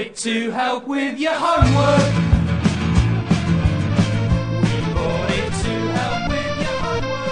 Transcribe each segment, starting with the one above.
it to help with your homework. We bought it to help with your homework.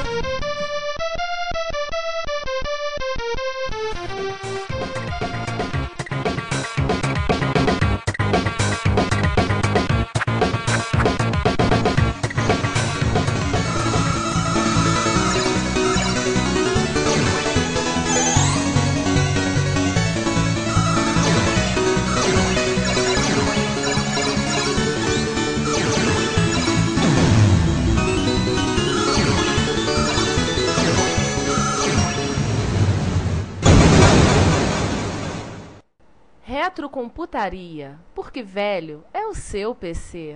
Retrocomputaria, porque velho é o seu PC.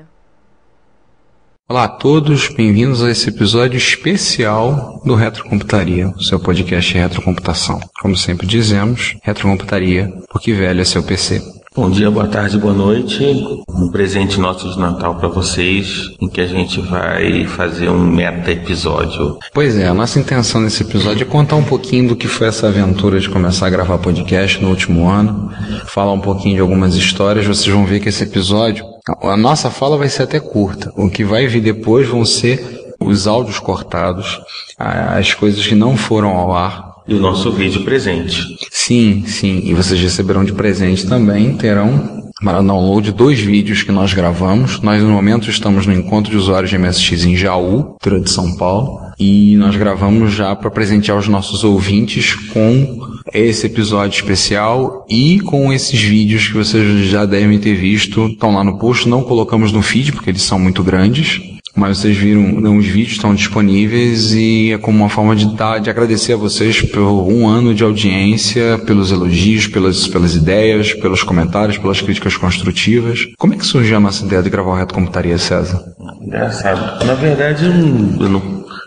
Olá a todos, bem-vindos a esse episódio especial do Retrocomputaria, o seu podcast de retrocomputação. Como sempre dizemos, retrocomputaria, porque velho é seu PC. Bom dia, boa tarde, boa noite. Um presente nosso de Natal para vocês, em que a gente vai fazer um meta-episódio. Pois é, a nossa intenção nesse episódio é contar um pouquinho do que foi essa aventura de começar a gravar podcast no último ano, falar um pouquinho de algumas histórias. Vocês vão ver que esse episódio, a nossa fala vai ser até curta. O que vai vir depois vão ser os áudios cortados, as coisas que não foram ao ar. E o nosso vídeo presente. Sim, e vocês receberão de presente também, terão para download 2 vídeos que nós gravamos. Nós no momento estamos no encontro de usuários de MSX em Jaú, interior de São Paulo, e nós gravamos já para presentear os nossos ouvintes com esse episódio especial e com esses vídeos que vocês já devem ter visto, estão lá no post. Não colocamos no feed porque eles são muito grandes, mas vocês viram, os vídeos estão disponíveis e é como uma forma de agradecer a vocês por um ano de audiência, pelos elogios, pelas ideias, pelos comentários, pelas críticas construtivas. Como é que surgiu a nossa ideia de gravar o Retrocomputaria, César? Engraçado. Na verdade,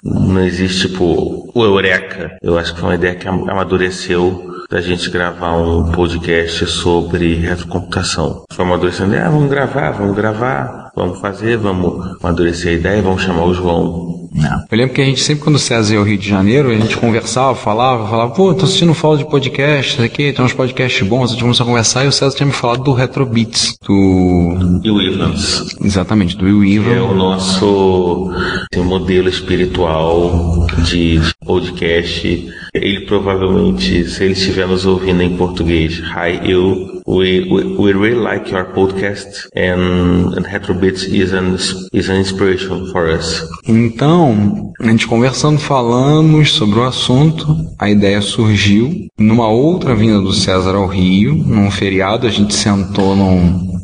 não existe, tipo, o Eureka. Eu acho que foi uma ideia que amadureceu da gente gravar um podcast sobre retrocomputação. Foi amadurecendo, vamos gravar, vamos fazer, vamos amadurecer a ideia, vamos chamar o João. Eu lembro que a gente sempre, quando o César ia ao Rio de Janeiro, a gente conversava, falava, pô, tô assistindo fala de podcast, aqui, tem uns podcasts bons, a gente começou a conversar e o César tinha me falado do Retrobeats, do Will Evans. Exatamente, do Will Evans. É o nosso modelo espiritual de podcast. Ele provavelmente, se ele estiver nos ouvindo em português, hi, we really like your podcast and Retrobeats is an inspiration for us. Então, a gente conversando, falamos sobre o assunto, a ideia surgiu. Numa outra vinda do César ao Rio, num feriado, a gente sentou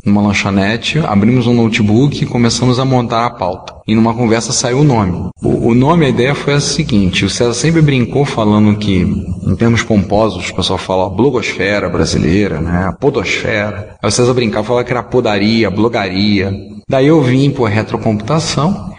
numa lanchonete, abrimos um notebook e começamos a montar a pauta. E numa conversa saiu o nome. O nome, a ideia foi a seguinte: o César sempre brincou falando que, em termos pomposos, o pessoal fala a blogosfera brasileira, né, a podosfera. Aí o César brincava, falava que era podaria, blogaria. Daí eu vim por retrocomputação,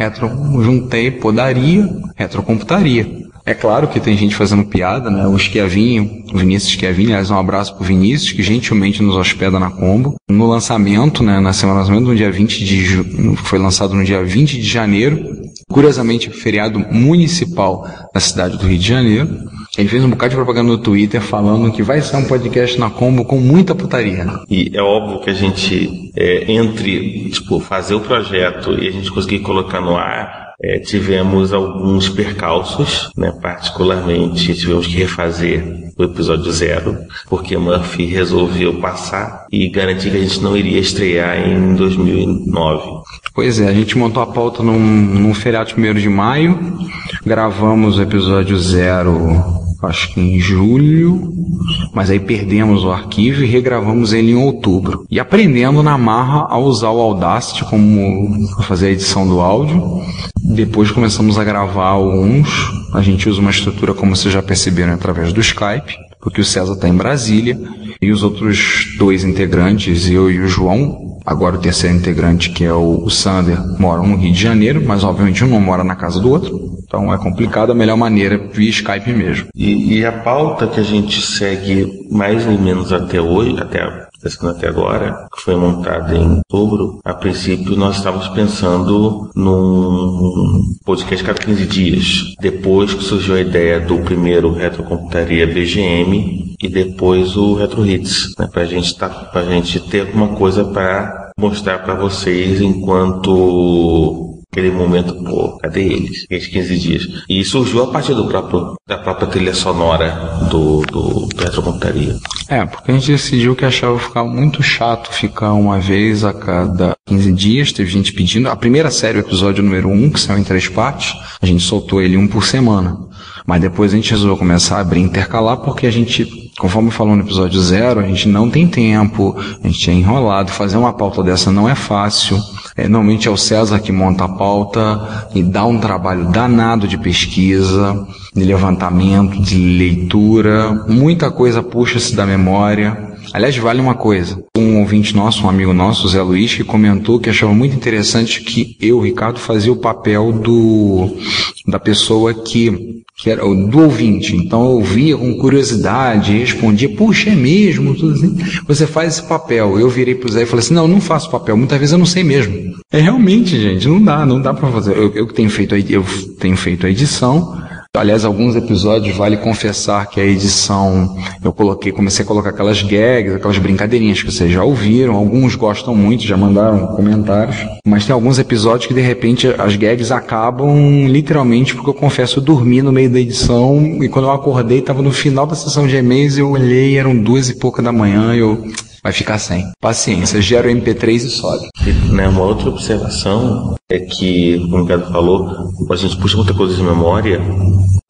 juntei podaria, retrocomputaria. É claro que tem gente fazendo piada, né? O Vinícius Schiavini, aliás, um abraço pro Vinícius, que gentilmente nos hospeda na Combo. No lançamento, né? Na semana do lançamento, foi lançado no dia 20 de janeiro. Curiosamente, feriado municipal na cidade do Rio de Janeiro. Ele fez um bocado de propaganda no Twitter falando que vai ser um podcast na Combo com muita putaria. E é óbvio que a gente, entre fazer o projeto e a gente conseguir colocar no ar, tivemos alguns percalços, né? Particularmente tivemos que refazer o episódio 0, porque Murphy resolveu passar e garantir que a gente não iria estrear em 2009. Pois é, a gente montou a pauta num feriado de 1º de maio, gravamos o episódio 0, acho que em julho, mas aí perdemos o arquivo e regravamos ele em outubro. E aprendendo na marra a usar o Audacity para fazer a edição do áudio. Depois começamos a gravar alguns. A gente usa uma estrutura, como vocês já perceberam, através do Skype, porque o César está em Brasília e os outros 2 integrantes, eu e o João, agora o terceiro integrante, que é o Sander, moram no Rio de Janeiro, mas obviamente um não mora na casa do outro. Então é complicado, a melhor maneira é via Skype mesmo. E a pauta que a gente segue mais ou menos até hoje, até acontecendo até agora, que foi montada em outubro, a princípio nós estávamos pensando num podcast cada 15 dias. Depois que surgiu a ideia do primeiro Retrocomputaria BGM e depois o Retro Hits, né, pra gente ter alguma coisa para mostrar para vocês enquanto aquele momento, pô, cadê eles? Aqueles 15 dias. E surgiu a partir da própria trilha sonora do Retrocomputaria. Porque a gente decidiu que achava ficar muito chato ficar uma vez a cada 15 dias. Teve gente pedindo. A primeira série, o episódio número 1, que saiu em 3 partes, a gente soltou ele um por semana. Mas depois a gente resolveu começar a abrir intercalar, porque a gente, conforme falou no episódio 0, a gente não tem tempo, a gente é enrolado, fazer uma pauta dessa não é fácil. Normalmente é o César que monta a pauta e dá um trabalho danado de pesquisa, de levantamento, de leitura, muita coisa puxa-se da memória. Aliás, vale uma coisa, um ouvinte nosso, um amigo nosso, o Zé Luiz, que comentou que achava muito interessante que eu, Ricardo, fazia o papel da pessoa que era do ouvinte. Então eu ouvia com curiosidade, respondia, puxa, é mesmo, tudo assim. Você faz esse papel. Eu virei pro Zé e falei assim, não faço papel, muitas vezes eu não sei mesmo. Realmente, gente, não dá pra fazer. Eu tenho feito a edição. Aliás, alguns episódios, vale confessar que a edição, comecei a colocar aquelas gags, aquelas brincadeirinhas que vocês já ouviram, alguns gostam muito, já mandaram comentários, mas tem alguns episódios que de repente as gags acabam literalmente porque eu confesso, eu dormi no meio da edição e quando eu acordei, estava no final da sessão de e-mails, eu olhei, eram 2:00 da manhã, vai ficar sem. Paciência, gera o MP3 e sobe. Uma outra observação é que, como o Ricardo falou, a gente puxa muita coisa de memória,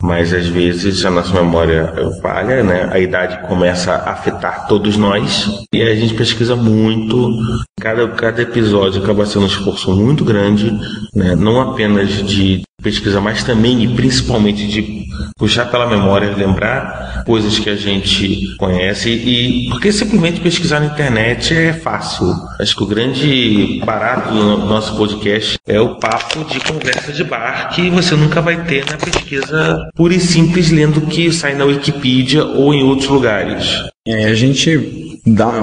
mas às vezes a nossa memória falha, né? A idade começa a afetar todos nós e a gente pesquisa muito. Cada episódio acaba sendo um esforço muito grande, né? Não apenas de pesquisa, mas também e principalmente de puxar pela memória, lembrar coisas que a gente conhece e porque simplesmente pesquisar na internet é fácil. Acho que o grande barato do nosso podcast é o papo de conversa de bar que você nunca vai ter na pesquisa pura e simples lendo o que sai na Wikipedia ou em outros lugares. A gente dá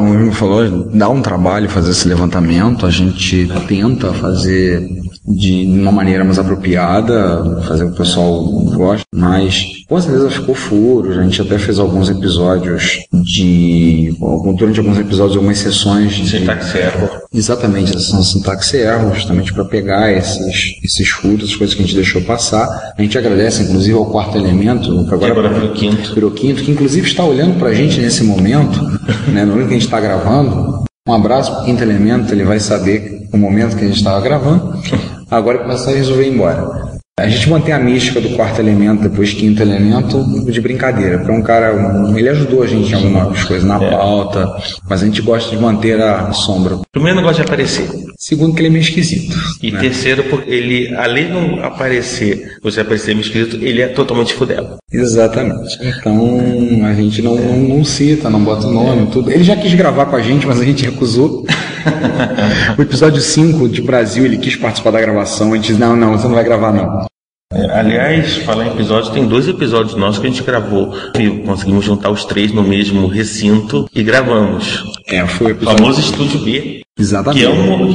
um trabalho fazer esse levantamento, a gente tenta fazer de uma maneira mais apropriada, fazer o que o pessoal gosta, mas com certeza ficou furos. A gente até fez alguns episódios durante alguns episódios, algumas sessões de sintaxe erro. Exatamente, a sessão de sintaxe erro, justamente para pegar esses furos, as coisas que a gente deixou passar. A gente agradece, inclusive, ao Quarto Elemento, que agora virou quinto, que inclusive está olhando para a gente nesse momento, né, no momento que a gente está gravando. Um abraço para o Quinto Elemento, ele vai saber o momento que a gente estava gravando. Agora começar a resolver ir embora. A gente mantém a mística do Quarto Elemento, depois Quinto Elemento, de brincadeira. Para um cara, ele ajudou a gente em algumas coisas na pauta, mas a gente gosta de manter a sombra. Primeiro, não gosta de aparecer. Segundo, que ele é meio esquisito. E terceiro, porque ele, além de não aparecer, você aparecer meio esquisito, ele é totalmente fudelo. Exatamente. Então, a gente não cita, não bota o nome, tudo. Ele já quis gravar com a gente, mas a gente recusou. O episódio 5 de Brasil, ele quis participar da gravação, a gente disse, não, você não vai gravar não. Aliás, falar em episódios, tem 2 episódios nossos que a gente gravou e conseguimos juntar os 3 no mesmo recinto e gravamos. Foi o episódio... famoso Estúdio B. Exatamente. Que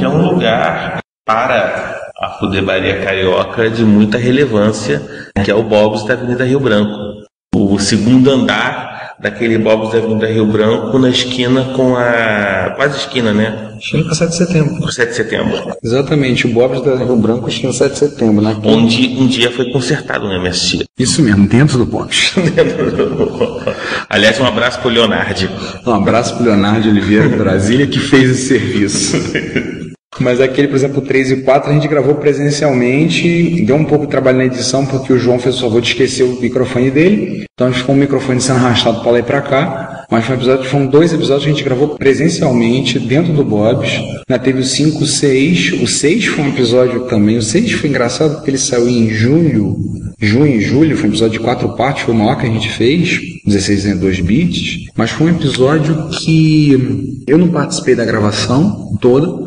é um lugar para a fudebaria carioca de muita relevância, que é o Bob's da Avenida Rio Branco. O segundo andar daquele Bob's da Avenida Rio Branco, na esquina com quase esquina, né? Esquina com 7 de setembro. Com 7 de setembro. Exatamente, o Bob's da Rio Branco, esquina 7 de setembro, né? Onde um dia foi consertado no MST. Isso mesmo, dentro do Bob's. Aliás, um abraço pro Leonardo. Um abraço pro Leonardo Oliveira de Brasília, que fez esse serviço. Mas aquele, por exemplo, 3 e 4 a gente gravou presencialmente, deu um pouco de trabalho na edição porque o João fez o favor de esquecer o microfone dele, então a gente ficou o microfone sendo arrastado para lá e para cá, mas foram 2 episódios que a gente gravou presencialmente dentro do Bob's. Teve o 5, o 6, o 6 foi um episódio também, o 6 foi engraçado porque ele saiu em junho e julho, foi um episódio de 4 partes, foi o maior que a gente fez, 16 em 2 bits, mas foi um episódio que eu não participei da gravação toda.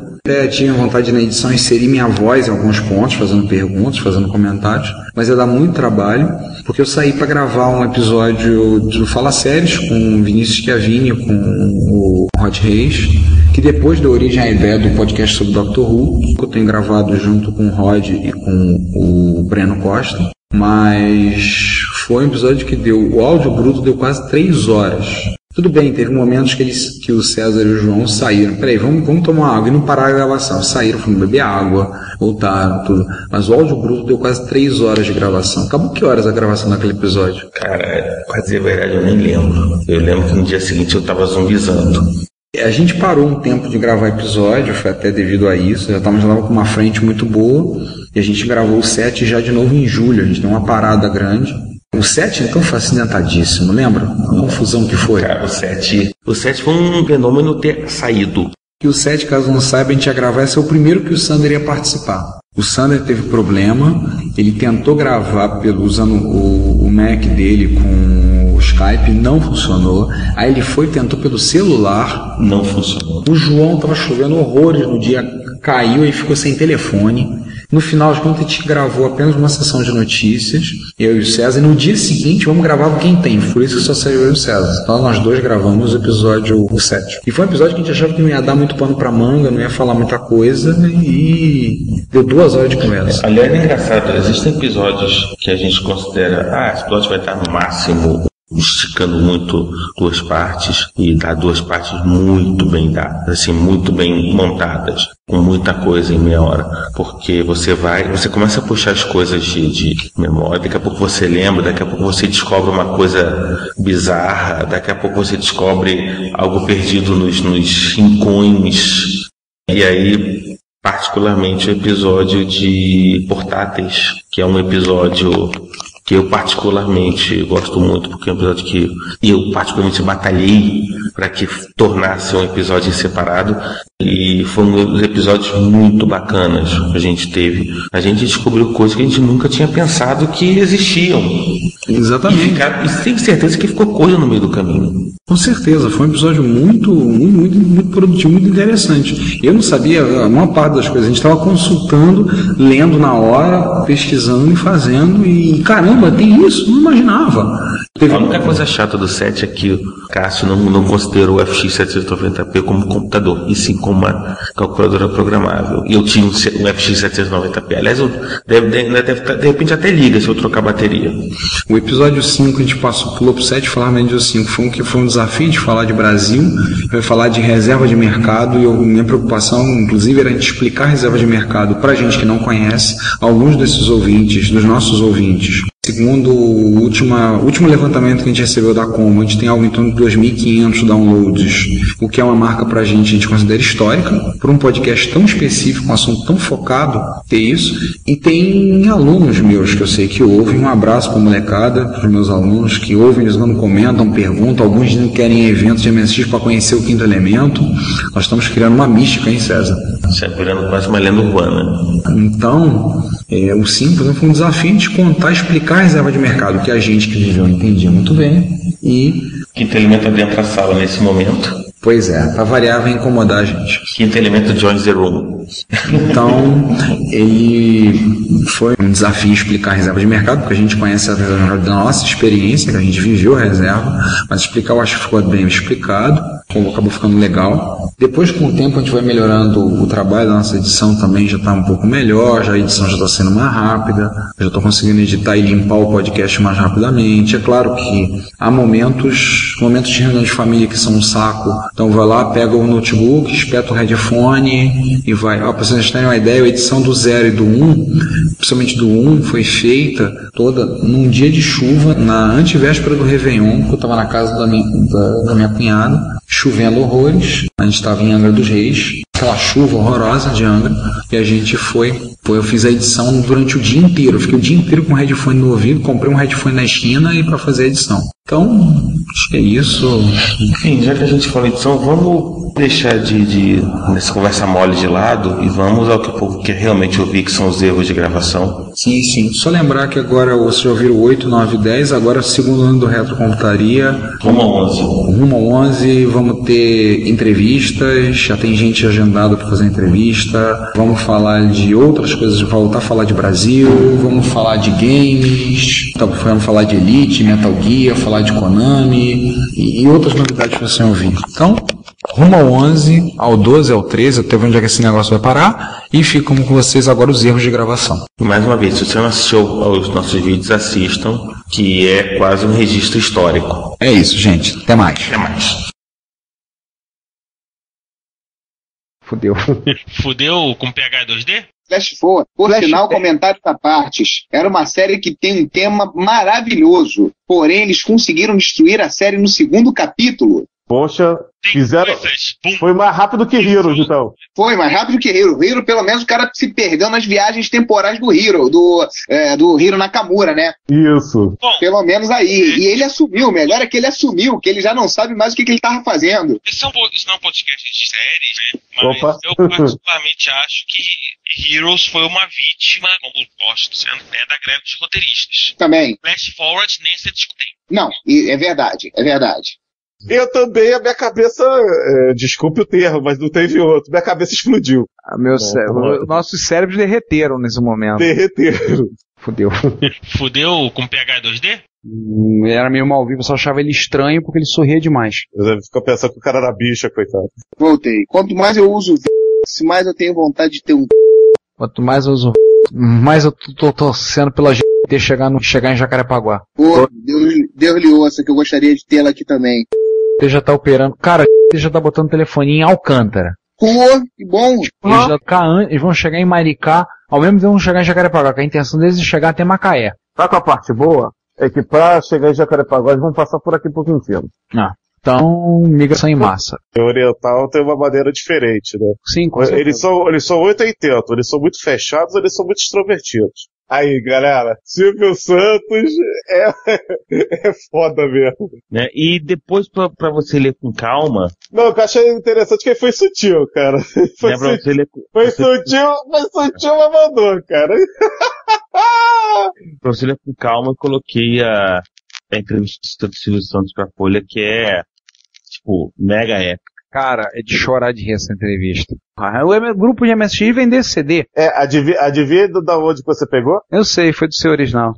Tinha vontade na edição inserir minha voz em alguns pontos, fazendo perguntas, fazendo comentários, mas ia dar muito trabalho, porque eu saí para gravar um episódio do Fala Séries com o Vinícius Chiavini, com o Rod Reis, que depois deu origem à ideia do podcast sobre Doctor Who, que eu tenho gravado junto com o Rod e com o Breno Costa, mas foi um episódio que o áudio bruto deu quase 3 horas. Tudo bem, teve momentos que o César e o João saíram. Peraí, vamos tomar água e não parar a gravação. Saíram, foram beber água, voltaram, tudo. Mas o áudio bruto deu quase 3 horas de gravação. Acabou que horas a gravação daquele episódio? Cara, pra dizer a verdade, eu nem lembro. Eu lembro que no dia seguinte eu tava zumbizando. A gente parou um tempo de gravar episódio, foi até devido a isso. Já estava com uma frente muito boa. E a gente gravou o 7 já de novo em julho. A gente deu uma parada grande. O 7 é tão acidentadíssimo, lembra? A confusão que foi. Cara, o 7 foi um fenômeno ter saído. E o 7, caso não saiba, a gente ia gravar, esse é o primeiro que o Sander ia participar. O Sander teve problema, ele tentou gravar usando o Mac dele com o Skype, não funcionou. Aí ele tentou pelo celular, não funcionou. O João estava chovendo horrores no dia, caiu e ficou sem telefone. No final de contas, a gente gravou apenas uma sessão de notícias, eu e o César, e no dia seguinte vamos gravar o Quem Tem, por isso que só saiu eu e o César. Então nós dois gravamos o episódio 7. E foi um episódio que a gente achava que não ia dar muito pano pra manga, não ia falar muita coisa, e deu 2 horas de conversa. Aliás, é engraçado, existem episódios que a gente considera, esse episódio vai estar no máximo esticando muito 2 partes, e dá 2 partes muito bem dadas, assim, muito bem montadas, com muita coisa em meia hora, porque você começa a puxar as coisas de memória, daqui a pouco você lembra, daqui a pouco você descobre uma coisa bizarra, daqui a pouco você descobre algo perdido nos rincões, e aí particularmente o episódio de portáteis, que é um episódio que eu particularmente gosto muito, porque é um episódio que eu particularmente batalhei para que tornasse um episódio separado, e foi um dos episódios muito bacanas que a gente teve. A gente descobriu coisas que a gente nunca tinha pensado que existiam. Exatamente. E tenho certeza que ficou coisa no meio do caminho. Com certeza, foi um episódio muito produtivo, muito interessante. Eu não sabia a maior parte das coisas, a gente estava consultando, lendo na hora, pesquisando e fazendo, e caramba, tem isso? Não imaginava. A única coisa chata do 7 é que o Cássio não considerou o FX790p como computador, e sim como uma calculadora programável. E eu tinha um FX790p. Aliás, de repente até liga se eu trocar a bateria. O episódio 5 a gente pulou pro 7 e falar menos do 5. Foi um desafio de falar de Brasil, vai falar de reserva de mercado, e minha preocupação, inclusive, era a gente explicar a reserva de mercado para gente que não conhece, alguns desses ouvintes, dos nossos ouvintes. Segundo o último levantamento que a gente recebeu da Como, a gente tem algo em torno de 2.500 downloads, o que é uma marca pra gente, a gente considera histórica, por um podcast tão específico, um assunto tão focado, ter isso. E tem alunos meus que eu sei que ouvem, um abraço pra molecada, pros meus alunos que ouvem, eles não comentam, perguntam, alguns não querem eventos de MSX para conhecer o Quinto Elemento. Nós estamos criando uma mística, hein, César? Isso é virando quase uma lenda urbana. Então, o 5 foi um desafio de contar, explicar a reserva de mercado, que a gente que viveu entendia muito bem. E Quinto Elemento adentra a sala nesse momento. Pois é, para variar vai incomodar a gente. Quinto Elemento joins the room. Então, ele foi um desafio explicar a reserva de mercado, porque a gente conhece a reserva de mercado da nossa experiência, que a gente viveu a reserva, mas explicar eu acho que ficou bem explicado, acabou ficando legal. Depois, com o tempo, a gente vai melhorando o trabalho da nossa edição também, já está um pouco melhor, a edição já está sendo mais rápida, eu já estou conseguindo editar e limpar o podcast mais rapidamente. É claro que há momentos de reunião de família que são um saco, então vai lá, pega o notebook, espeta o headphone e vai. Para vocês terem uma ideia, a edição do 0 e do 1, principalmente do 1, foi feita toda num dia de chuva, na antevéspera do Réveillon, que eu estava na casa da minha cunhada, chovendo horrores. A gente estava em Angra dos Reis, aquela chuva horrorosa de Angra, e a gente eu fiz a edição durante o dia inteiro. Eu fiquei o dia inteiro com o headphone no ouvido, comprei um headphone na esquina e para fazer a edição. Então, acho que é isso. Enfim, já que a gente falou edição, vamos deixar nessa conversa mole de lado e vamos ao que o povo quer realmente ouvir, que são os erros de gravação. Sim. Só lembrar que agora vocês já ouviram 8, 9 e 10, agora é o segundo ano do Retrocomputaria. Rumo ao 11, vamos ter entrevistas, já tem gente agendada para fazer entrevista, vamos falar de outras coisas, voltar a falar de Brasil, vamos falar de games, vamos falar de Elite, Metal Gear, falar de Konami e outras novidades para você ouvir. Então, rumo ao 11, ao 12, ao 13, até onde é que esse negócio vai parar, e ficam com vocês agora os erros de gravação. Mais uma vez, se você não assistiu aos nossos vídeos, assistam, que é quase um registro histórico. É isso, gente. Até mais. Até mais. Fudeu. Fudeu com PH 2D? Flash Forward. Por sinal, comentários à partes. Era uma série que tem um tema maravilhoso. Porém, eles conseguiram destruir a série no segundo capítulo. Poxa, Tem fizeram. coisas. Foi mais rápido que Heroes, então. Foi mais rápido que Hero. Hero, pelo menos, o cara se perdeu nas viagens temporais do Hero, do Hiro Nakamura, né? Isso. Bom, Pelo menos aí. E ele assumiu, o melhor é que ele assumiu, que ele já não sabe mais o que ele tava fazendo. isso não é um podcast de séries, né? Mas Opa. eu particularmente acho que Heroes foi uma vítima, como posso dizendo, né, da greve dos roteiristas. Também. Flash Forward nem se discute. Não, e é verdade, é verdade. Eu também, a minha cabeça, desculpe o termo, mas não teve outro. Minha cabeça explodiu. Nossos cérebros derreteram nesse momento. Derreteram. Fudeu. Fudeu com PH 2D? Era meio mal vivo, eu só achava ele estranho porque ele sorria demais. Eu fico pensando que o cara era bicha, coitado. Voltei. Quanto mais eu uso o mais eu tenho vontade de ter um. Quanto mais eu uso, mais eu tô torcendo pela gente chegar em Jacarepaguá. Pô, Deus lhe ouça, que eu gostaria de tê-la aqui também. Ele já tá operando. Cara, ele já tá botando telefonia em Alcântara. Pô, que bom. Eles vão chegar em Maricá, ao mesmo tempo vão chegar em Jacarepaguá, que a intenção deles é chegar até Macaé. Sabe qual a parte boa? É que pra chegar em Jacarepaguá, eles vão passar por aqui por Quintino. Então, migração em massa. O Oriental tem uma maneira diferente, né? Sim, com certeza. Eles são 880, eles são muito fechados, eles são muito extrovertidos. Aí, galera, Silvio Santos é foda mesmo. Né? E depois, pra você ler com calma... Não, o que eu achei interessante é que ele foi sutil, cara. Foi sutil, mas mandou, cara. Pra você ler com calma, eu coloquei a entrevista do Silvio Santos pra Folha, que é, tipo, mega épica. Cara, é de chorar de rir essa entrevista. O grupo de MSX vender CD. Adivinha da onde que você pegou? Eu sei, foi do seu original.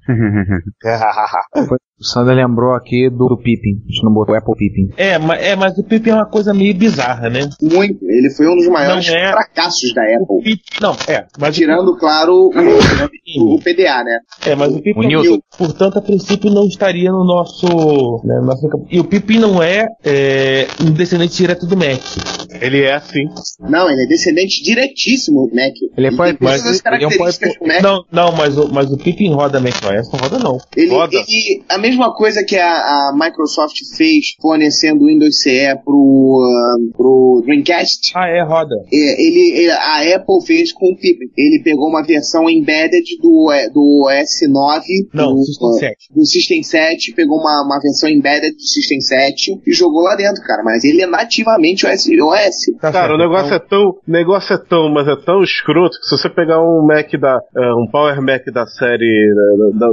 O Sander lembrou aqui do Pippin. A gente não botou o Apple Pippin. Mas o Pippin é uma coisa meio bizarra, né? Muito. Ele foi um dos maiores fracassos da Apple. Mas tirando, claro, o PDA, né? Mas o Pippin, portanto, a princípio não estaria no nosso... Né, e o Pippin não é um descendente direto do Mac. Ele é sim. Não, ele é descendente diretíssimo do Mac. Ele tem todas as características do Mac. Mas o Pippin roda Mac OS, não roda não. E a mesma coisa que a Microsoft fez fornecendo o Windows CE pro Dreamcast. Roda. A Apple fez com o Pippin. Ele pegou uma versão embedded do OS 9 do System 7, pegou uma versão embedded do System 7 e jogou lá dentro, cara. Mas ele é nativamente OS. Cara, o negócio é tão escroto que se você pegar um Power Mac da série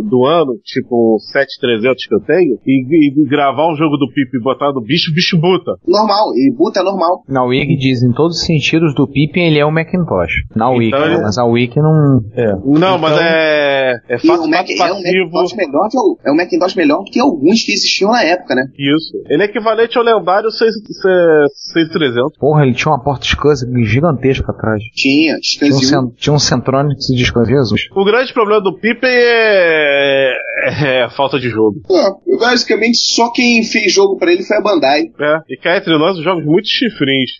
do ano, tipo 7300 que eu tenho, e gravar um jogo do Pippin e botar no bicho, o bicho buta. Normal, ele buta normal. Na Wiki diz, em todos os sentidos do Pippin ele é um Macintosh. Na Wiki, mas a Wiki não... Não, mas é fácil, passivo. É um Macintosh melhor do que alguns que existiam na época, né? Isso. Ele é equivalente ao lendário 6300. Porra, ele tinha uma porta SCSI gigantesca atrás. Tinha um Centronics de SCSI, Jesus. O grande problema do Pippin é a falta de jogo. Basicamente, só quem fez jogo pra ele foi a Bandai. E cá entre nós, jogos muito chifrinhos.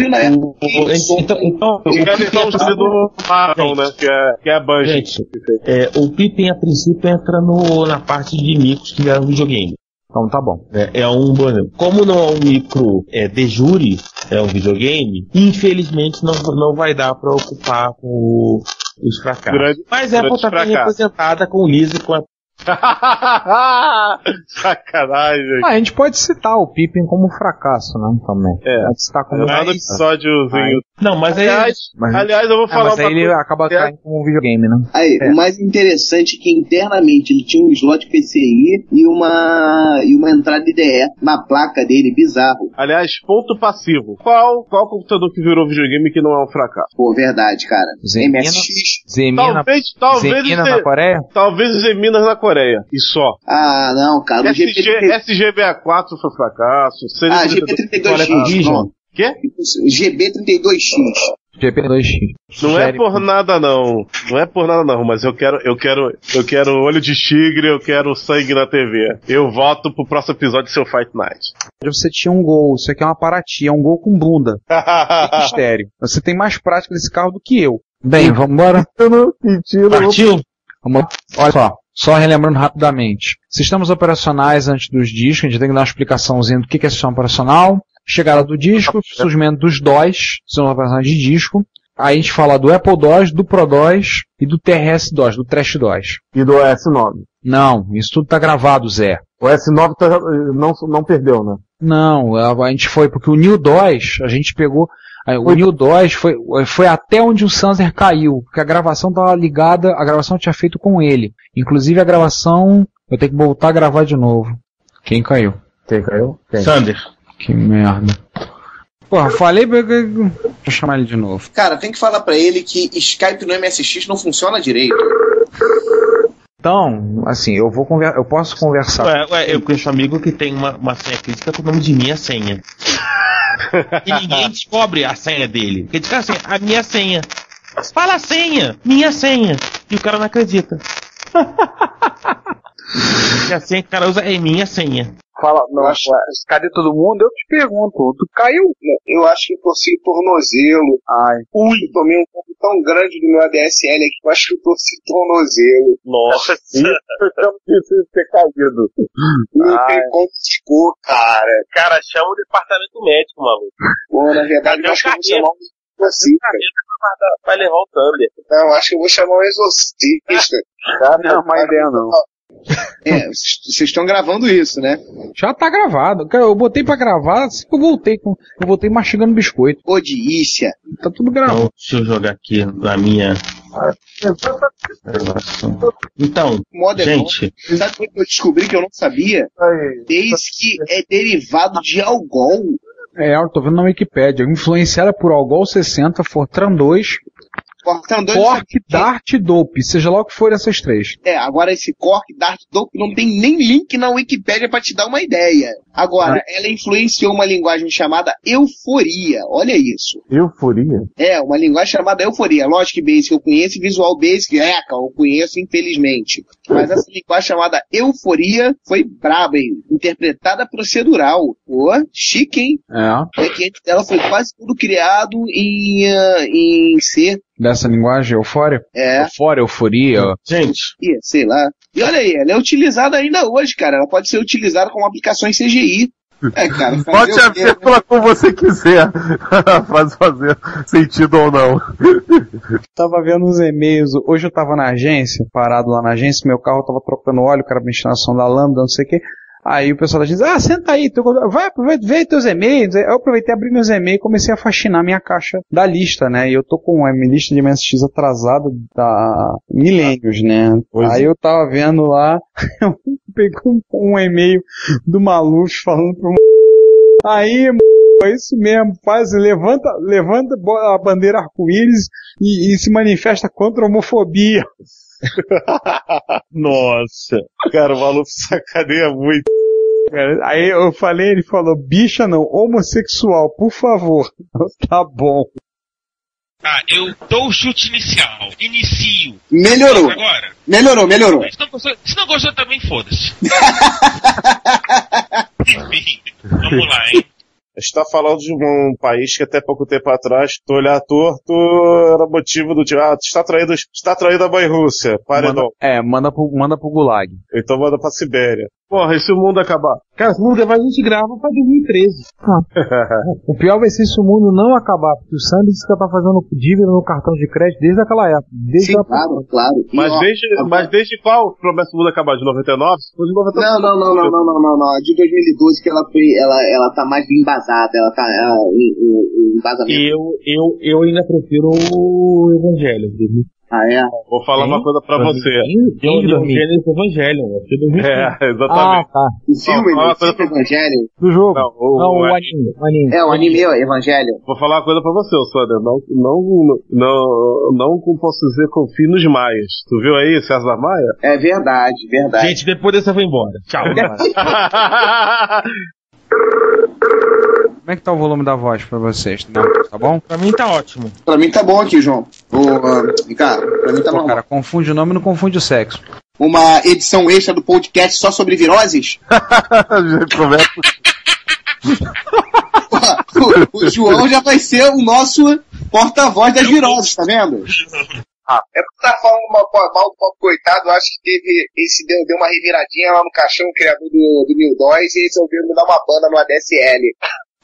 Na época. Então, do Marvel, né? Que é a Bungie. O Pippin, a princípio, entra na parte de micros que vieram no videogame. Então tá bom. Como não é um micro de jure, é um videogame, infelizmente não vai dar pra ocupar com os fracassos. Mas a Apple tá bem representada com o Lisa e com a... Sacanagem. A gente pode citar o Pippin como fracasso, né? Também. Pode citar como episódiozinho. Não, mas aliás, eu vou falar. Mas aí ele acaba caindo como um videogame, né? O mais interessante é que internamente ele tinha um slot PCI e uma entrada IDE na placa dele, bizarro. Aliás, ponto passivo. Qual computador que virou videogame que não é um fracasso? Pô, verdade, cara. MSX. Talvez na Coreia? Talvez os Zeminas na Coreia. E só. Não, cara. SG64 foi fracasso. GP32X. Quê? GB32X. GP2X. Não é por nada não. Não é por nada não, mas eu quero olho de tigre, eu quero sangue na TV. Eu voto pro próximo episódio do seu Fight Night. Você tinha um Gol, isso aqui é uma Paraty, é um Gol com bunda. Que mistério. Você tem mais prática nesse carro do que eu. Bem, vamos embora? Partiu? Vamos lá. Olha só relembrando rapidamente. Sistemas operacionais antes dos discos, a gente tem que dar uma explicaçãozinha do que é sistema operacional. Chegada do disco, surgimento dos DOS, sistemas operacionais de disco. Aí a gente fala do Apple DOS, do Pro DOS e do TRS DOS, do Trash DOS. E do S9. Não, isso tudo tá gravado, Zé. O S9 não perdeu, né? Não, a gente foi, porque o New DOS, a gente pegou... O New DOS foi até onde o Sanzer caiu, porque a gravação estava ligada, a gravação tinha feito com ele. Inclusive a gravação, eu tenho que voltar a gravar de novo. Quem caiu? Quem caiu? Sander. Que merda. Porra, falei pra eu chamar ele de novo. Cara, tem que falar pra ele que Skype no MSX não funciona direito. Então, assim, eu posso conversar. Eu conheço um amigo que tem uma senha crítica com o nome de minha senha. E ninguém descobre a senha dele. Porque diz assim, a minha senha. Fala a senha, minha senha. E o cara não acredita. E a senha que o cara usa é minha senha. Fala, não, cadê todo mundo? Eu te pergunto, tu caiu? Eu acho que eu torci tornozelo. Ai. Eu tomei um pouco tão grande do meu ADSL aqui que eu acho que eu torci tornozelo. Nossa, Eu preciso ter caído. Não tem como ficou, cara. cara, chama o departamento médico, maluco. Pô, na verdade, eu acho que eu vou chamar um exorcista. Vai levar o Thunder. Não, acho que eu vou chamar um exorcista. Não, má ideia não. Vocês estão gravando isso, né? Já tá gravado. Cara, eu botei pra gravar, assim que eu voltei mastigando biscoito. Odícia. Tá tudo gravado. Então, deixa eu jogar aqui na minha... Então, gente... Sabe o que eu descobri que eu não sabia? Desde que é derivado de Algol. Eu tô vendo na Wikipédia. Influenciada por Algol 60, Fortran 2... Cork, Dart e Dope, seja lá o que for essas três. Agora esse Cork, Dart e Dope não tem nem link na Wikipédia pra te dar uma ideia. Agora, ela influenciou uma linguagem chamada Euforia. Olha isso. Euforia? Uma linguagem chamada Euforia. Logic Basic eu conheço e Visual Basic, eu conheço infelizmente. Mas essa linguagem chamada Euforia foi braba, hein? Interpretada procedural. Pô, chique, hein? Que ela foi quase tudo criado em C. Dessa linguagem, Eufória? Euforia. Gente. Sei lá. E olha aí, ela é utilizada ainda hoje, cara. Ela pode ser utilizada como aplicações CGI. Cara. Pode ser como você quiser. Faz fazer sentido ou não. Tava vendo uns e-mails. Hoje eu tava na agência, parado lá na agência. Meu carro tava trocando óleo, o cara me enchendo a som da lâmpada, não sei o que. Aí o pessoal diz, senta aí, vai, vê teus e-mails. Eu aproveitei, abri meus e-mails e comecei a faxinar minha caixa da lista, né? E eu tô com uma lista de MSX atrasada da milênios, né? Aí eu tava vendo lá, eu peguei um e-mail do Maluf falando pro aí, é isso mesmo, levanta a bandeira arco-íris e se manifesta contra a homofobia. Nossa, cara, o maluco sacaneia muito. Aí eu falei, ele falou, bicha não, homossexual, por favor. Tá bom. Eu dou o chute inicial. Inicio. Melhorou. Agora. Melhorou. Se não gostou também, foda-se. Enfim, vamos lá, hein. A gente tá falando de um país que até pouco tempo atrás, tu olhar torto, era motivo do tipo, está traindo a mãe Rússia, paredão. Manda pro Gulag. Então manda pra Sibéria. Porra, e se o mundo acabar? Cara, se o mundo acabar, a gente grava pra 2013. O pior vai ser se o mundo não acabar, porque o Sandy disse que ela tá fazendo dívida no cartão de crédito desde aquela época. Claro. Mas desde qual promessa do mundo acabar? De 99? Se for de 99. Não. De 2012 que ela tá mais embasada, ela tá em embasamento. Eu ainda prefiro o Evangelho. Vou falar uma coisa pra você. Evangelho. Exatamente. O filme Evangelho? Do jogo. Não, o anime. O anime Evangelho. Vou falar uma coisa pra você, Sander. Não posso dizer confio nos maias. Tu viu aí, César Maia? É verdade. Gente, depois dessa eu vou embora. Tchau. Como é que tá o volume da voz pra vocês? Não, tá bom? Pra mim tá ótimo. Pra mim tá bom aqui, João. Cara, pra mim tá bom. Cara, confunde o nome e não confunde o sexo. Uma edição extra do podcast só sobre viroses? O João já vai ser o nosso porta-voz das viroses, tá vendo? É porque tá falando mal do pobre coitado, acho que deu uma reviradinha lá no caixão, o criador do New Dóis, e resolveu me dar uma banda no ADSL.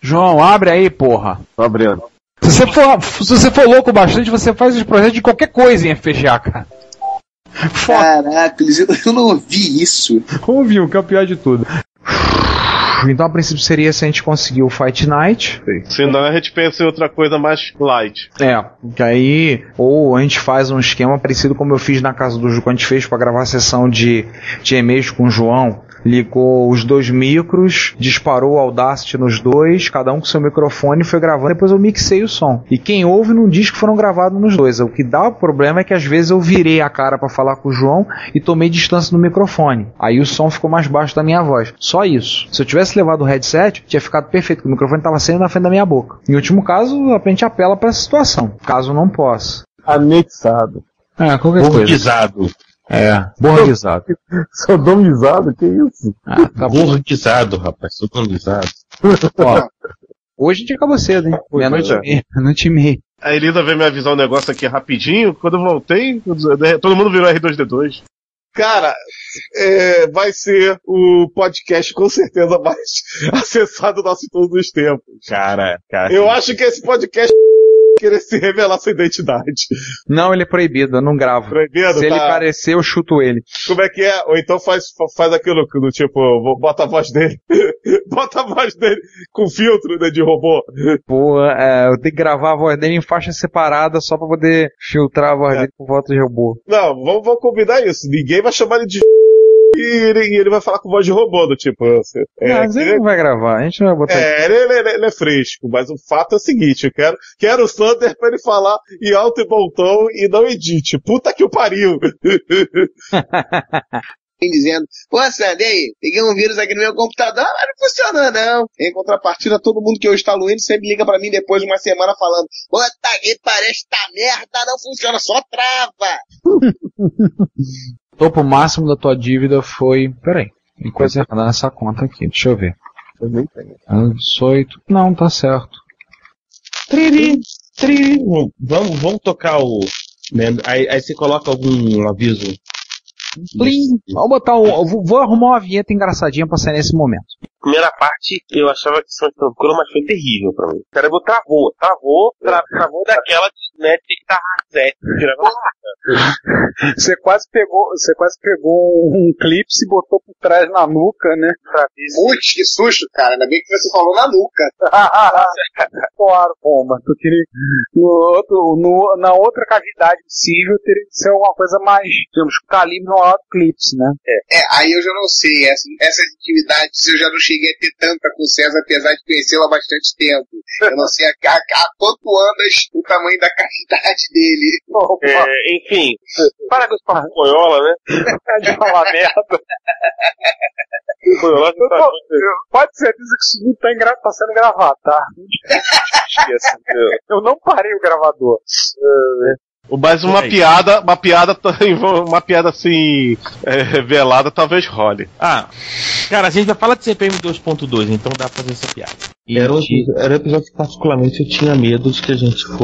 João, abre aí, porra. Tô abrindo. Se você for louco bastante, você faz os projetos de qualquer coisa em FPGA, cara. Caraca, eu não ouvi isso. Ouviu, que é o pior de tudo. Então, a princípio, seria se a gente conseguir o Fight Night. Senão a gente pensa em outra coisa mais light. Que aí, ou a gente faz um esquema parecido como eu fiz na casa do Ju, quando a gente fez pra gravar a sessão de e-mails com o João. Ligou os 2 micros, disparou o Audacity nos dois, cada um com seu microfone, foi gravando, depois eu mixei o som. E quem ouve não diz que foram gravados nos dois. O que dá o problema é que às vezes eu virei a cara pra falar com o João e tomei distância no microfone. Aí o som ficou mais baixo da minha voz. Só isso. Se eu tivesse levado o headset, tinha ficado perfeito, porque o microfone estava saindo na frente da minha boca. Em último caso, a gente apela pra essa situação. Caso não possa. Anexado. Qualquer Borguizado. Borguizado. Sodomizado? Que isso? Tá borguizado, rapaz. Sodomizado. Ó, hoje a gente acabou cedo, hein? Meia-noite e meia. A Elisa veio me avisar um negócio aqui rapidinho. Quando eu voltei, todo mundo virou R2D2. Cara, vai ser o podcast com certeza mais acessado nosso em todos os tempos. Cara. Eu acho que esse podcast querer se revelar sua identidade. Não, ele é proibido, eu não gravo. Proibido? Se ele parecer, eu chuto ele. Como é que é? Ou então faz aquilo do tipo, bota a voz dele. Bota a voz dele com filtro, né, de robô. Pô, eu tenho que gravar a voz dele em faixa separada só pra poder filtrar a voz dele com voz de robô. Não, vamos combinar isso. Ninguém vai chamar ele de e ele vai falar com voz de robô, do tipo... Mas ele não vai gravar, a gente não vai botar... Ele é fresco, mas o fato é o seguinte, eu quero o Sander pra ele falar em alto e bom tom e não edite. Puta que o pariu! Dizendo, pô, Sander, aí, peguei um vírus aqui no meu computador, mas não funcionou não. Em contrapartida, todo mundo que eu instalo Windows sempre liga pra mim depois de uma semana falando, puta que parece esta merda, não funciona, só trava. O topo máximo da tua dívida foi... Peraí, tem coisa errada nessa conta aqui, deixa eu ver. 18... Não, tá certo. Vamos tocar o... Né, aí você coloca algum aviso. Plim. Vou botar vou arrumar uma vinheta engraçadinha pra sair nesse momento. Primeira parte, eu achava que foi tranquilo, mas foi terrível pra mim. O cérebro travou daquela de, né, reset. Você quase pegou um clipe e botou por trás na nuca, né? Putz, que susto, cara. Ainda bem que você falou na nuca. Claro, mas tu queria... na outra cavidade possível teria que ser alguma coisa mais, digamos, calibre no alto clips, né? Aí eu já não sei. Essas atividades eu já não cheguei a ter tanta com o César, apesar de conhecê-lo há bastante tempo. Eu não sei há quanto andas o tamanho da cavidade dele. Enfim, para com esse papo boiola, né? De falar merda. Pode ser que isso não tá sendo gravado, tá? Esqueça. Eu não parei o gravador. Mas uma piada assim, velada, talvez role. Cara, a gente vai falar de CPM 2.2, então dá pra fazer essa piada. Era um episódio que particularmente eu tinha medo de que a gente não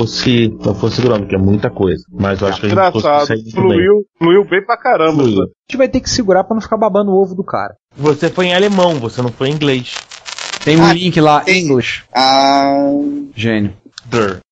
fosse grande, porque é muita coisa. Mas eu acho que a gente fosse sair fluiu bem pra caramba. A gente vai ter que segurar pra não ficar babando o ovo do cara. Você foi em alemão, você não foi em inglês. Tem um link lá, English. Gênio.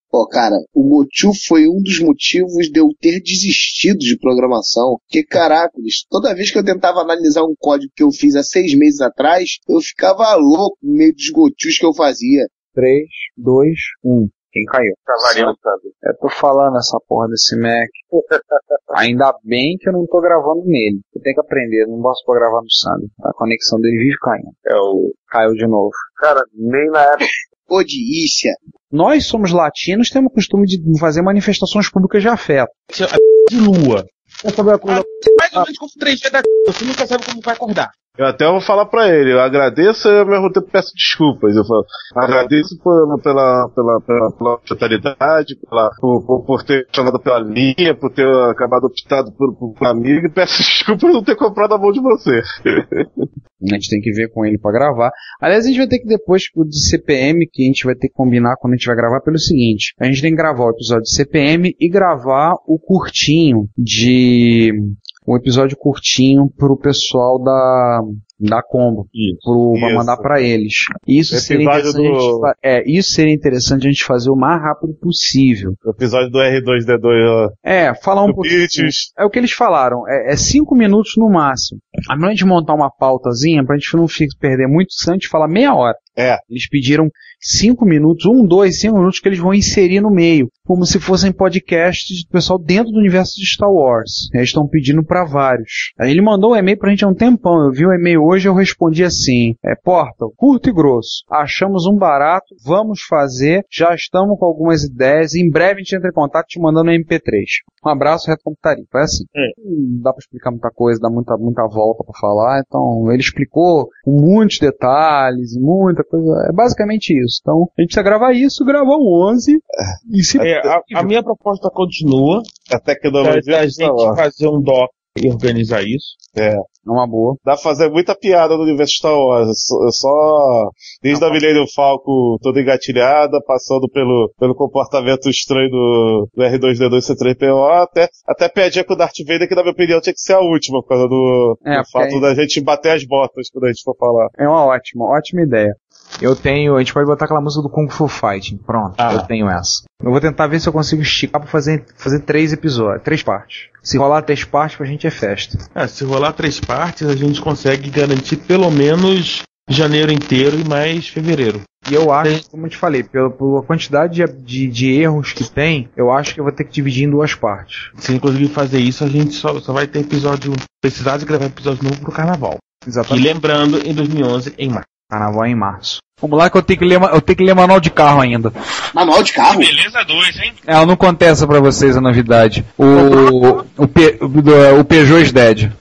Pô, cara, o motivo foi um dos motivos de eu ter desistido de programação. Porque, caraca, toda vez que eu tentava analisar um código que eu fiz há 6 meses atrás, eu ficava louco no meio dos gotios que eu fazia. 3, 2, 1. Quem caiu? Tá variando, sabe? Eu tô falando essa porra desse Mac. Ainda bem que eu não tô gravando nele. Eu tenho que aprender, eu não posso gravar no Sander. A conexão dele vive caindo. Caiu de novo. Cara, nem na época. Odícia. Nós somos latinos, temos o costume de fazer manifestações públicas de afeto. De lua. Quer saber a coisa? Mais ou menos como 3G da você nunca sabe como vai acordar. Eu até vou falar pra ele, eu agradeço e ao mesmo tempo peço desculpas. Eu falo, agradeço pela totalidade, por ter chamado pela linha, por ter acabado optado por amigo, e peço desculpas por não ter comprado a mão de você. A gente tem que ver com ele pra gravar. Aliás, a gente vai ter que depois de CPM, que a gente vai ter que combinar quando a gente vai gravar, pelo seguinte: a gente tem que gravar o episódio de CPM e gravar o curtinho um episódio curtinho pro pessoal da Combo, pra mandar pra eles. Isso seria interessante a gente fazer o mais rápido possível. O episódio do R2D2. Falar um pouquinho. É o que eles falaram, é 5 minutos no máximo. A melhor a gente montar uma pautazinha pra gente não perder muito, senão a gente fala meia hora. Eles pediram 5 minutos, 5 minutos que eles vão inserir no meio, como se fossem podcasts do pessoal dentro do universo de Star Wars. Eles estão pedindo pra vários. Aí ele mandou um e-mail pra gente há um tempão, eu vi o e-mail hoje, eu respondi assim: Portal, curto e grosso, achamos um barato, vamos fazer, já estamos com algumas ideias, em breve a gente entra em contato te mandando um MP3. Um abraço, Reto Computaria. Foi assim. Não dá pra explicar muita coisa, dá muita volta pra falar, então ele explicou com muitos detalhes, muita coisa, é basicamente isso. Então a gente precisa gravar isso, gravar o 11 e se... A minha proposta continua, a tecnologia a gente fazer um doc e organizar isso. É uma boa. Dá pra fazer muita piada no universo Star Wars. Só desde a Millennium Falcon toda engatilhada, passando pelo comportamento estranho do R2D2 C3PO, até piadinha com o Darth Vader, que na minha opinião tinha que ser a última, por causa do fato da gente bater as botas quando a gente for falar. É uma ótima ideia. A gente pode botar aquela música do Kung Fu Fighting. Pronto, eu tenho essa. Eu vou tentar ver se eu consigo esticar pra fazer 3 episódios, 3 partes. Se rolar 3 partes, pra gente é festa. Se rolar 3 partes, a gente consegue garantir pelo menos janeiro inteiro e mais fevereiro. E eu acho, como eu te falei, pela quantidade de erros que tem, eu acho que eu vou ter que dividir em 2 partes. Se conseguir fazer isso, a gente só vai ter episódio... Precisar de gravar episódio novo pro Carnaval. Exatamente. E lembrando, em 2011, em março. Carnaval é em março. Vamos lá que eu tenho que ler manual de carro ainda. Manual de carro? Beleza 2, hein? Eu não conto essa pra vocês a novidade. O Peugeot is dead.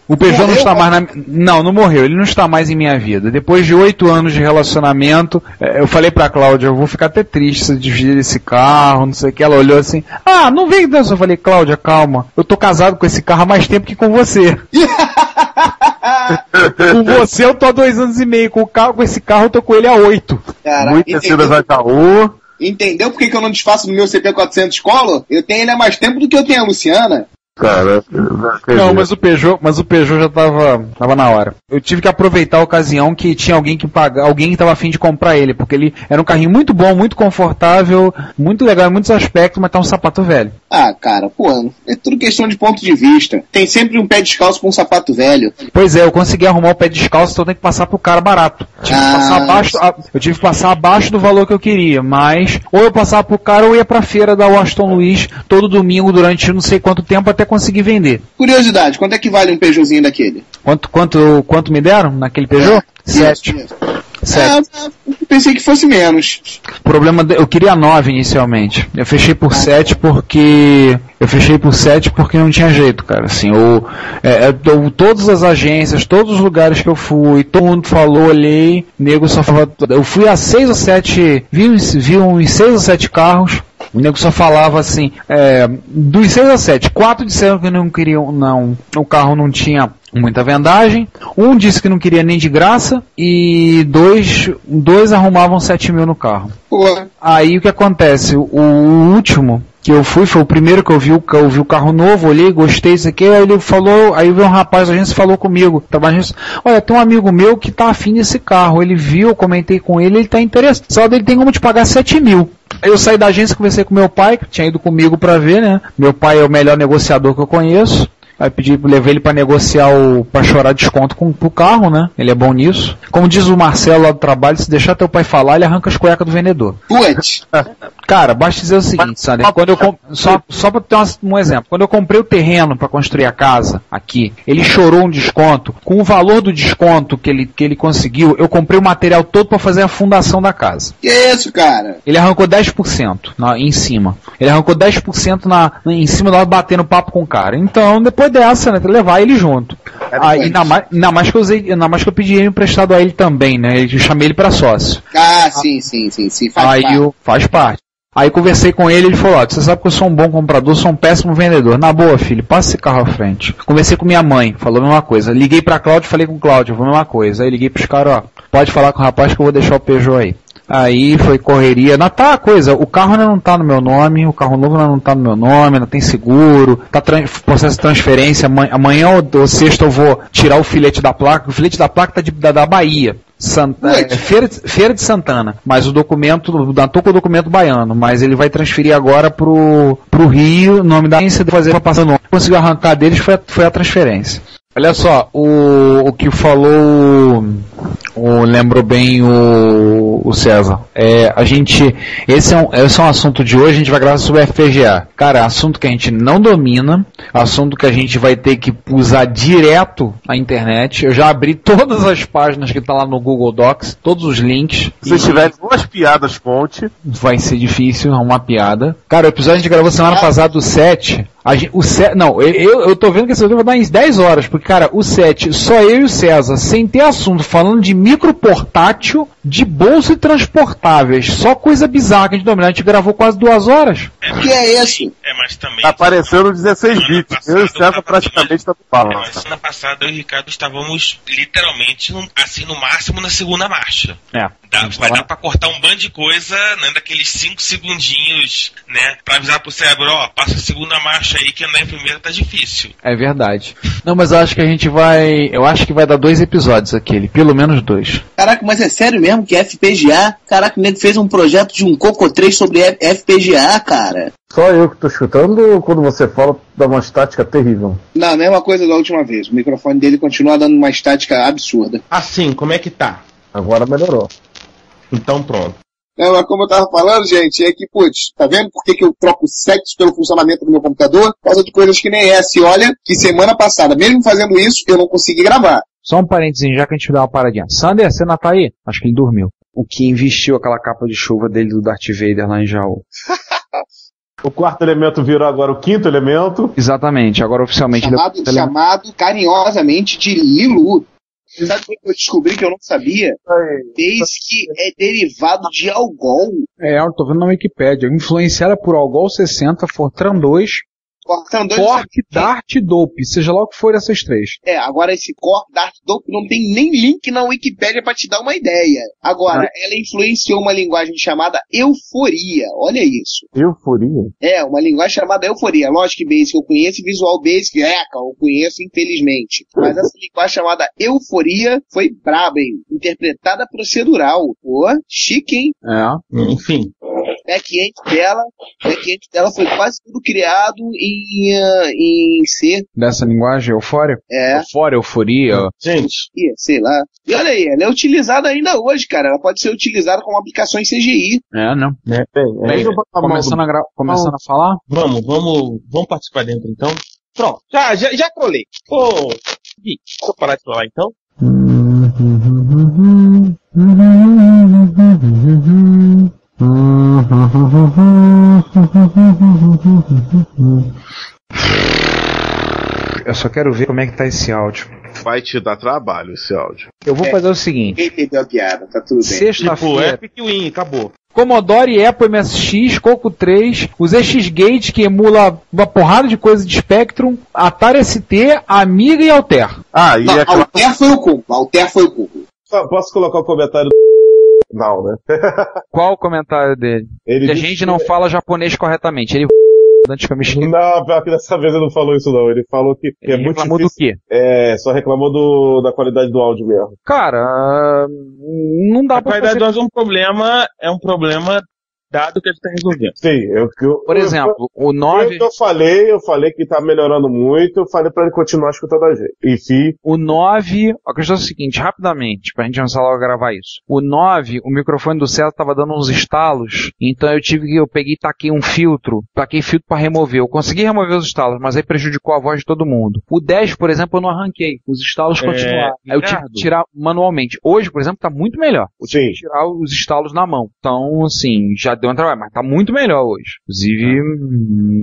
O Peugeot não está mais não morreu, ele não está mais em minha vida. Depois de 8 anos de relacionamento, eu falei pra Cláudia, eu vou ficar até triste se dividir esse carro, não sei o que. Ela olhou assim, não vem dança. Eu falei, Cláudia, calma, eu tô casado com esse carro há mais tempo que com você. Com você eu tô há 2 anos e meio, com esse carro eu tô com ele há 8. Entendeu por que eu não desfaço no meu CP400 Colo? Eu tenho ele há mais tempo do que eu tenho a Luciana. Cara, não, mas o Peugeot já tava na hora. Eu tive que aproveitar a ocasião que tinha alguém que tava afim de comprar ele, porque ele era um carrinho muito bom, muito confortável, muito legal em muitos aspectos, mas tá um sapato velho. Cara, é tudo questão de ponto de vista. Tem sempre um pé descalço com um sapato velho. Pois é, eu consegui arrumar o pé descalço, então eu tenho que passar pro cara barato. Eu tive que passar abaixo do valor que eu queria, mas ou eu passava pro cara ou ia pra feira da Washington Luiz todo domingo durante não sei quanto tempo até conseguir vender. Curiosidade, quanto é que vale um Peugeotzinho daquele? Quanto me deram naquele Peugeot? 7. Pensei que fosse menos. Eu queria 9 inicialmente. Eu fechei por 7 porque não tinha jeito, cara. Assim, todas as agências, todos os lugares que eu fui, todo mundo falou, olhei, nego só falava. Eu fui a 6 ou 7, vi uns 6 ou 7 carros. O nego só falava assim, dos 6 a 7, 4 disseram que não queriam, o carro não tinha muita vendagem, um disse que não queria nem de graça, e dois arrumavam 7 mil no carro. Aí o que acontece, o último que eu fui, foi o primeiro que eu vi o carro novo, olhei, gostei, isso aqui, aí ele falou, aí veio um rapaz, a gente falou comigo, olha, tem um amigo meu que tá afim desse carro, ele viu, eu comentei com ele tá interessado, ele tem como te pagar 7 mil. Aí eu saí da agência, conversei com meu pai, que tinha ido comigo pra ver, né, meu pai é o melhor negociador que eu conheço. Aí levei ele pra negociar pra chorar desconto pro carro, né? Ele é bom nisso. Como diz o Marcelo lá do trabalho, se deixar teu pai falar, ele arranca as cuecas do vendedor. Cara, basta dizer o seguinte, sabe? Só pra ter um exemplo. Quando eu comprei o terreno pra construir a casa aqui, ele chorou um desconto. Com o valor do desconto que ele conseguiu, eu comprei o material todo pra fazer a fundação da casa. Que isso, cara? Ele arrancou 10% em cima. Ele arrancou 10% em cima da hora batendo papo com o cara. Então, depois foi dessa, né? Levar ele junto. Aí, ainda mais que eu pedi ele emprestado a ele também, né? Eu chamei ele pra sócio. Sim, faz parte. Faz parte. Aí conversei com ele, ele falou, você sabe que eu sou um bom comprador, sou um péssimo vendedor. Na boa, filho, passa esse carro à frente. Conversei com minha mãe, falou a mesma coisa. Liguei pra Cláudio, falei com o Cláudio, falou a mesma coisa. Aí liguei pros caras, pode falar com o rapaz que eu vou deixar o Peugeot aí. Aí foi correria, o carro ainda não tá no meu nome, o carro novo ainda não tá no meu nome, ainda tem seguro, tá processo de transferência, amanhã ou sexta eu vou tirar o filete da placa, o filete da placa tá da Bahia. Feira de Santana, mas o documento, tô com o documento baiano, mas ele vai transferir agora pro Rio, o nome da agência de fazer pra passar o nome. Conseguiu arrancar deles, foi a transferência. Olha só, o que falou, lembrou bem o César. Esse é um assunto de hoje, a gente vai gravar sobre FPGA. Cara, assunto que a gente não domina, assunto que a gente vai ter que usar direto na internet. Eu já abri todas as páginas que tá lá no Google Docs, todos os links. Se tiver 2 piadas, fonte. Vai ser difícil, uma piada. Cara, o episódio que a gente gravou semana passada do 7... eu tô vendo que esse vídeo vai dar em 10 horas, porque, cara, o 7, só eu e o César, sem ter assunto, falando de micro portátil, de bolsa e transportáveis, só coisa bizarra que a gente domina. A gente gravou quase 2 horas. Que é esse? Mas também... Tá aparecendo 16 bits. Eu e o César praticamente estamos falando. Mas semana passada eu e o Ricardo estávamos literalmente, assim, no máximo na segunda marcha. Vai dar pra cortar um bando de coisa, né, daqueles 5 segundinhos, né, pra avisar pro cérebro, passa a segunda marcha aí que andar em primeira tá difícil. É verdade. Não, mas eu acho que vai dar 2 episódios aquele, pelo menos 2. Caraca, mas é sério mesmo que FPGA? Caraca, o nego fez um projeto de um Coco 3 sobre FPGA, cara. Só eu que tô chutando, ou quando você fala, dá uma estática terrível? Não, a mesma coisa da última vez. O microfone dele continua dando uma estática absurda. Assim, como é que tá? Agora melhorou. Então pronto. Mas como eu tava falando, gente, é que, putz, tá vendo por que eu troco sexo pelo funcionamento do meu computador? Por causa de coisas que nem essa. E olha, que semana passada, mesmo fazendo isso, eu não consegui gravar. Só um parênteses, já que a gente dá uma paradinha. Sander, você não tá aí? Acho que ele dormiu. O que investiu aquela capa de chuva dele do Darth Vader lá em Jaú. O 4º elemento virou agora o 5º elemento. Exatamente, agora oficialmente... Chamado carinhosamente de Lilu. Sabe o que eu descobri que eu não sabia? Eis que é derivado de Algol. Eu tô vendo na Wikipédia. Influenciada por Algol 60, Fortran 2, Quark, Dart e Dope, seja lá o que for essas 3. Agora esse Quark, Dart e Dope não tem nem link na Wikipédia pra te dar uma ideia. Agora, ela influenciou uma linguagem chamada Euforia. Olha isso. Euforia? Uma linguagem chamada Euforia. Logic Basic eu conheço, Visual Basic, eu conheço, infelizmente. Mas essa linguagem chamada Euforia foi braba, hein? Interpretada procedural. Pô, chique, hein? Enfim. Back-end dela foi quase tudo criado em C. Dessa linguagem, Eufória? Euforia. Gente. Sei lá. E olha aí, ela é utilizada ainda hoje, cara. Ela pode ser utilizada como aplicações CGI. Não. Começando a falar? Vamos participar dentro, então. Pronto, já trolei. Deixa eu parar de trollar, então. Eu só quero ver como é que tá esse áudio. Vai te dar trabalho esse áudio. Eu vou fazer o seguinte. Quem entendeu a piada, tá tudo bem. Sexta-feira. Epic Win, acabou. Commodore, Apple, MSX, Coco 3, os ZX-Gate que emula uma porrada de coisa de Spectrum, Atari ST, Amiga e Altair. Altair foi o cuco. Posso colocar o comentário Não, né? Qual o comentário dele? Que a gente não fala japonês corretamente. Ele antes que eu me esqueci. Não, pior que dessa vez ele não falou isso não. Ele falou que ele é muito difícil. Reclamou do quê? Só reclamou da qualidade do áudio mesmo. Cara, não dá pra fazer... A qualidade do áudio é um problema dado que ele está resolvendo. Sim, por exemplo, o 9... Eu falei que tá melhorando muito, eu falei pra ele continuar escutando a gente. Enfim. O 9... A questão é o seguinte, rapidamente, pra gente começar logo a gravar isso. O 9, o microfone do César tava dando uns estalos, então eu peguei e taquei filtro pra remover. Eu consegui remover os estalos, mas aí prejudicou a voz de todo mundo. O 10, por exemplo, eu não arranquei. Os estalos continuaram. Aí eu tive que tirar manualmente. Hoje, por exemplo, tá muito melhor. Eu tive que tirar os estalos na mão. Então, assim, já deu um trabalho, mas tá muito melhor hoje. Inclusive,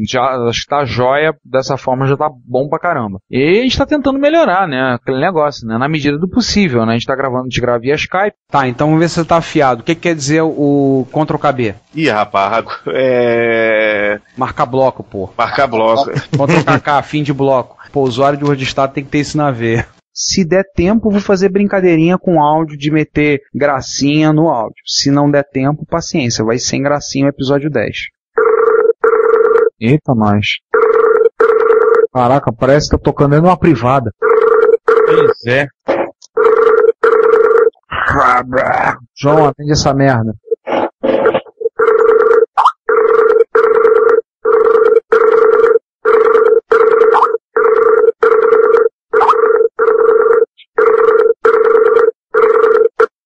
já acho que tá jóia, dessa forma já tá bom pra caramba. E a gente tá tentando melhorar, né? Aquele negócio, né? Na medida do possível, né? A gente tá gravando, a gente grava via Skype. Tá, então vamos ver se você tá afiado. O que quer dizer o Ctrl-KB? Ih, rapaz, Marcar bloco, pô. Marcar bloco. Ctrl-KK, fim de bloco. Pô, o usuário de WordStat tem que ter isso na veia. Se der tempo, vou fazer brincadeirinha com áudio de meter gracinha no áudio. Se não der tempo, paciência, vai sem gracinha o episódio 10. Eita, nós. Caraca, parece que tá tocando dentro de uma privada. Pois é. João, atende essa merda.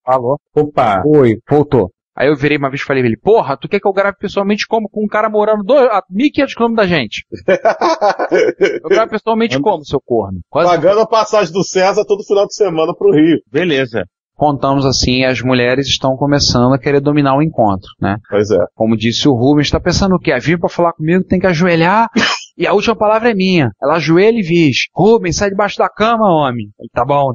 Alô? Opa. Oi, voltou. Aí eu virei uma vez e falei pra ele, porra, tu quer que eu grave pessoalmente como? Com um cara morando a 1.500 km da gente. Eu gravo pessoalmente como, seu corno? Pagando a passagem do César todo final de semana pro Rio. Beleza. Contamos assim, as mulheres estão começando a querer dominar o encontro, né? Pois é. Como disse o Rubens, tá pensando o quê? Vir pra falar comigo tem que ajoelhar e a última palavra é minha. Ela ajoelha e diz, Rubens, sai debaixo da cama, homem. Tá bom.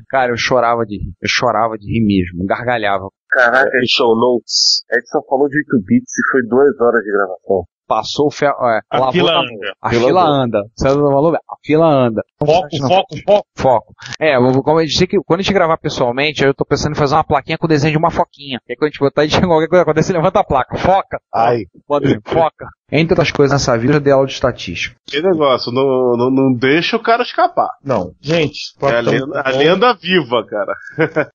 Cara, eu chorava de rir mesmo, gargalhava. Caraca, show notes. A gente só falou de 8 bits e foi 2 horas de gravação. Passou o ferro. A fila anda. A fila anda. A fila anda. Foco. Como eu disse que quando a gente gravar pessoalmente, eu tô pensando em fazer uma plaquinha com o desenho de uma foquinha. Que quando a gente botar, a gente qualquer coisa acontece, você levanta a placa. Foca. Ai. Foca. Entre outras coisas nessa vida, eu dei aula de estatística. Que negócio, não deixa o cara escapar. Não. Gente, é a lenda viva, cara.